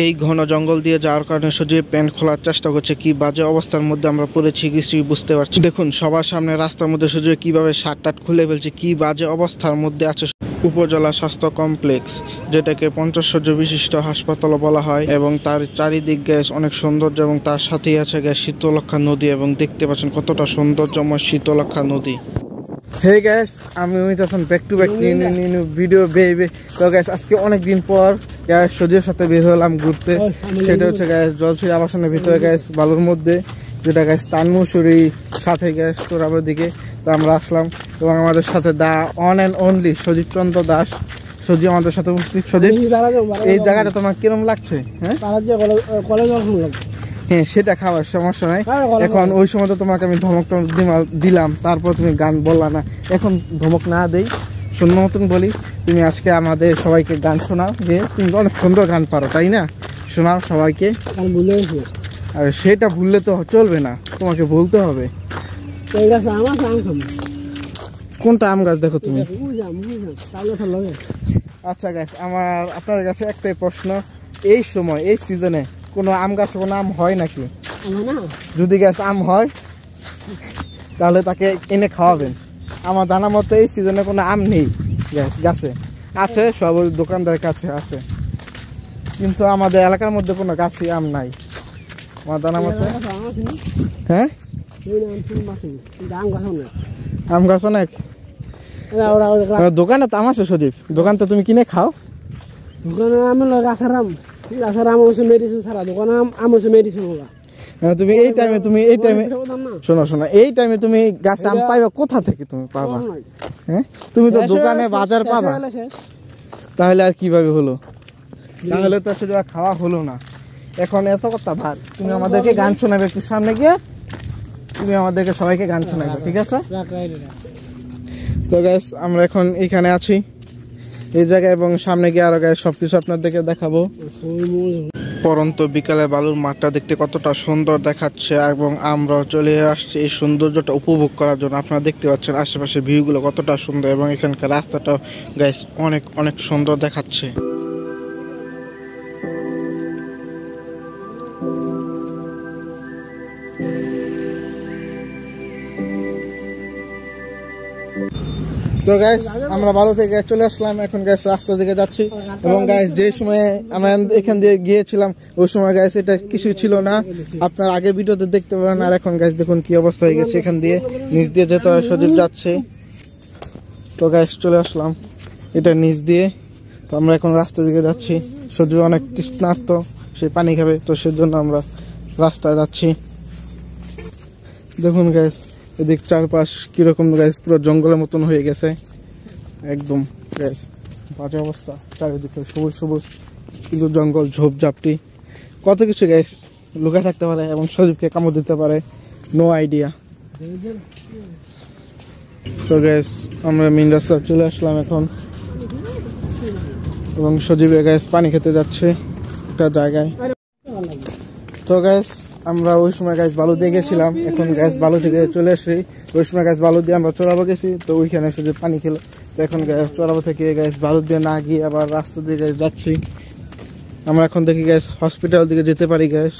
এই ঘন জঙ্গল দিয়ে যাওয়ার কারণে সজীব প্যান্ট খোলার চেষ্টা করছে, কি বাজে অবস্থার মধ্যে আমরা পড়েছি কিছুই বুঝতে পারছি। দেখুন সবার সামনে রাস্তার মধ্যে সজীব কিভাবে শার্ট টাট খুলে ফেলছে, কি বাজে অবস্থার মধ্যে আছে। উপজেলা স্বাস্থ্য কমপ্লেক্স, যেটাকে 50 শয্যা বিশিষ্ট হাসপাতাল বলা হয়, এবং তার চারিদিক গ্যাস অনেক সৌন্দর্য, এবং তার সাথেই আছে গ্যাস শীতলক্ষা নদী, এবং দেখতে পাচ্ছেন কতটা সৌন্দর্যময় শীতলক্ষা নদী। হে গ্যাস, আমি এখন ব্যাক টু ব্যাক ভিডিও বেবে। তো গ্যাস আজকে অনেকদিন পর গ্যাস সজীবের সাথে বের হলাম ঘুরতে। সেটা হচ্ছে গ্যাস জলছড়ি আবাসনের ভিতরে গ্যাস বালুর মধ্যে, যেটা গ্যাস টানমুসুরি সাথে গ্যাস তোরাবের দিকে। তো আমরা আসলাম এবং আমাদের সাথে দা অন অ্যান্ড অনলি সজীব চন্দ্র দাস। সজীব আমাদের সাথে উপস্থিত। সজীব, এই জায়গাটা তোমার কিরম লাগছে? হ্যাঁ হ্যাঁ, সেটা খাওয়ার সমস্যা নাই। এখন ওই সময় তো তোমাকে আমি ধমক দিলাম, তারপর তুমি গান বললা না। এখন ধমক না দেই, শূন্য মতন বলি, তুমি আজকে আমাদের সবাইকে গান শোনাও, যে তুমি অনেক সুন্দর গান পারো, তাই না? শোনাও সবাইকে। আর সেটা ভুললে তো চলবে না, তোমাকে বলতে হবে। কোনটা আম গাছ দেখো তুমি? আচ্ছা গাছ, আপনাদের কাছে একটাই প্রশ্ন, এই সময় এই সিজনে কোনো আম গাছে কোনো আম হয় নাকি? যদি গাছ আম হয় তাহলে তাকে এনে খাওয়াবেন। আমার জানা মতো এই সিজনে কোনো আম নেই গাছে। আছে সব দোকানদারের কাছে আছে, কিন্তু আমাদের এলাকার মধ্যে কোনো গাছই আম নাই আমার জানা মতো। হ্যাঁ, আম গাছ অনেক। দোকানে তো আম আছে সজীব, দোকান তো তুমি কিনে খাও। দোকানে আমি গাছের আম মেডিসিন ছাড়া, দোকানে আম মেডিসিন। তুমি এই টাইমে শোনো, এই টাইমে তুমি গাছে আম পাইবা কোথা থেকে? তুমি পাবা? হ্যাঁ, তুমি তো দোকানে বাজার পাবা, তাহলে আর কিভাবে হলো? তাহলে তো শুধু খাওয়া হলো না। এখন এত কথা ভাত, তুমি আমাদেরকে গান শোনাবে একটু সামনে গিয়ে, তুমি আমাদেরকে সবাইকে গান শোনাবে, ঠিক আছে? তো গ্যাস আমরা এখন এখানে আছি এই জায়গায়, এবং সামনে গিয়ে আরো গ্যাস সবকিছু আপনাদেরকে দেখাবো। পরন্ত বিকালে বালুর মাঠটা দেখতে কতটা সুন্দর দেখাচ্ছে, এবং আমরা চলে আসছি এই সৌন্দর্যটা উপভোগ করার জন্য। আপনারা দেখতে পাচ্ছেন আশেপাশে ভিউগুলো কতটা সুন্দর, এবং এখানকার রাস্তাটাও গ্যাস অনেক অনেক সুন্দর দেখাচ্ছে। তো গাইস আমরা বালু থেকে চলে আসলাম, এখন গাইস রাস্তার দিকে যাচ্ছি। এবং গাইস যে সময় আমরা এখান দিয়ে গিয়েছিলাম ওই সময় গাইস এটা কিছু ছিল না, আপনার আগে ভিডিওতে দেখতে পাবেন। আর এখন গাইস দেখুন কি অবস্থা হয়ে গেছে, এখান দিয়ে নিচ দিয়ে যেতে হয়, সজীব যাচ্ছে। তো গাইস চলে আসলাম এটা নিচ দিয়ে। তো আমরা এখন রাস্তার দিকে যাচ্ছি, সজীব অনেক তৃষ্ণার্ত, সে পানি খাবে, তো সেজন্য আমরা রাস্তায় যাচ্ছি। দেখুন গাইস এদিক চারপাশ কিরকম গাইস, পুরো জঙ্গলের মতন হয়ে গেছে একদম গাইস, বাজে অবস্থা। চারিদিকে সবুজ সবুজ কিন্তু জঙ্গল, ঝোপঝাপটি, কত কিছু গাইস লুকা থাকতে পারে, এবং সজীবকে কামড় দিতে পারে, নো আইডিয়া। তো গাইস আমরা মেইন রাস্তা চলে আসলাম এখন, এবং সজীবে গাইস পানি খেতে যাচ্ছে একটা জায়গায়। তো গাইস আমরা ওই সময় গাছ বালু দিয়ে গেছিলাম, এখন গাছ বালু থেকে চলে আসি। ওই সময় গাছ বালু দিয়ে আমরা চড়াবো গেছি, তো ওইখানে শুধু পানি খেলো। তো এখন গ্যাস চড়াবো থেকে গাছ বালু দিয়ে না গিয়ে আবার রাস্তা দিয়ে গাছ যাচ্ছি। আমরা এখন দেখি গ্যাস হসপিটাল দিকে যেতে পারি গ্যাস।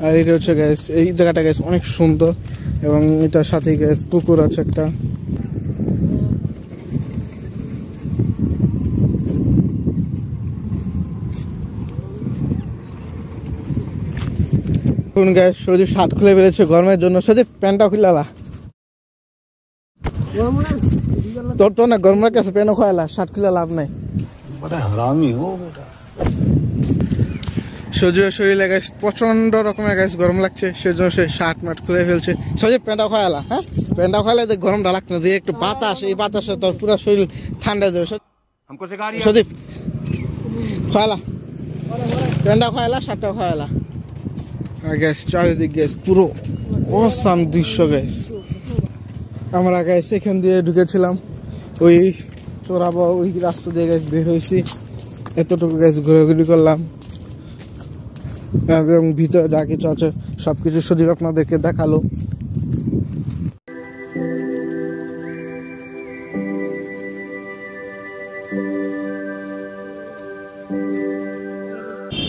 আর এটা হচ্ছে গ্যাস, এই জায়গাটা গ্যাস অনেক সুন্দর, এবং এটার সাথে গ্যাস পুকুর আছে একটা। গাইস সজীব শার্ট খুলে ফেলেছে গরমের জন্য। সজীব প্যান্টটা খুললা, তোর তো না গরমের কাছে প্যান্ট খোয়ালা, শার্ট খুলে লাভ নাই। সজীবের শরীরে গাইস প্রচন্ড রকমের গাইস গরম লাগছে, সেজন্য সে শার্ট মাট খুলে ফেলছে। সজীব প্যান্টটা খোয়ালা, হ্যাঁ প্যান্টটা খোয়ালে গরমটা লাগতো না, যে একটু বাতাস, এই বাতাসে তোর পুরো শরীর ঠান্ডা যাবে। সজীব খোয়ালা, প্যান্টটা খোয়ালা, শার্টটা খোয়ালা। আর গ্যাস চারিদিক গ্যাস পুরো অসাম দৃশ্য গ্যাস। আমরা গ্যাস এখান দিয়ে ঢুকেছিলাম, ওই চোরাবো ওই রাস্তা দিয়ে গ্যাস বের হয়েছি, এতটুকু গ্যাস ঘোরাঘুরি করলাম, এবং ভিতরে যা কিছু আছে সবকিছু সজীব আপনাদেরকে দেখালো।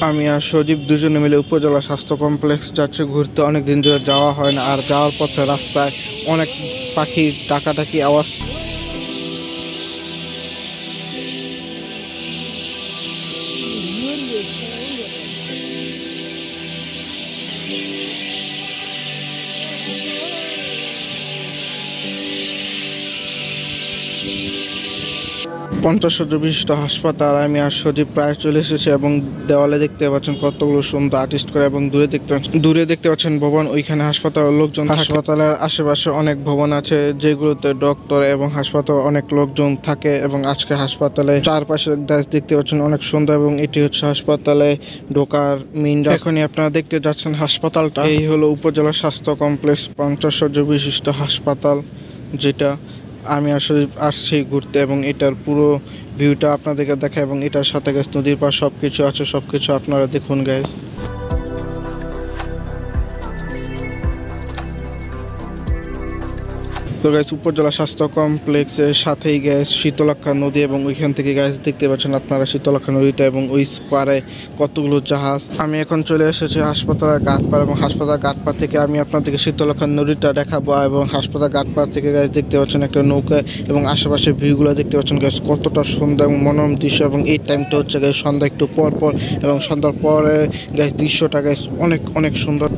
আমি আর সজীব দুজনে মিলে উপজেলা স্বাস্থ্য কমপ্লেক্স যাচ্ছে ঘুরতে। অনেক দিন ধরে যাওয়া হয় না, আর যাওয়ার পথে রাস্তায় অনেক পাখির ডাকাডাকি আওয়াজ। 50 শয্যা বিশিষ্ট হাসপাতাল। আমি আর সজীব প্রায় চলে এসেছে এবং দেওয়ালে দেখতে পাচ্ছেন কতগুলো সুন্দর আর্টিস্ট করে, এবং দূরে দেখতে পাচ্ছেন ভবন। ওইখানে হাসপাতালের লোকজন। হাসপাতালের আশেপাশে অনেক ভবন আছে যেগুলোতে ডক্টর এবং হাসপাতাল অনেক লোকজন থাকে, এবং আজকে হাসপাতালে চারপাশে গাছ দেখতে পাচ্ছেন অনেক সুন্দর, এবং এটি হচ্ছে হাসপাতালে ঢোকার মেইন। এখনই আপনারা দেখতে যাচ্ছেন হাসপাতালটা। এই হলো উপজেলা স্বাস্থ্য কমপ্লেক্স 50 শয্যা বিশিষ্ট হাসপাতাল, যেটা আমি আসলে আসছি ঘুরতে, এবং এটার পুরো ভিউটা আপনাদেরকে দেখায়, এবং এটার সাথে গাছ নদীর পার সবকিছু আছে। সবকিছু আপনারা দেখুন গাইস। তো গাইস, উপজেলা স্বাস্থ্য কমপ্লেক্সের সাথেই গ্যাস শীতলক্ষা নদী, এবং ওইখান থেকে গ্যাস দেখতে পাচ্ছেন আপনারা শীতলক্ষা নদীটা, এবং ওই পারে কতগুলো জাহাজ। আমি এখন চলে এসেছি হাসপাতালের ঘাটপাড়, এবং হাসপাতাল ঘাটপাড় থেকে আমি আপনাদেরকে শীতলক্ষা নদীটা দেখাবো, এবং হাসপাতাল ঘাটপাড় থেকে গ্যাস দেখতে পাচ্ছেন একটা নৌকা, এবং আশেপাশে ভিউগুলো দেখতে পাচ্ছেন গ্যাস কতটা সুন্দর এবং মনোরম দৃশ্য। এবং এই টাইমটা হচ্ছে গ্যাস সন্ধ্যা একটু পর, এবং সন্ধ্যার পরে গ্যাস দৃশ্যটা গ্যাস অনেক অনেক সুন্দর।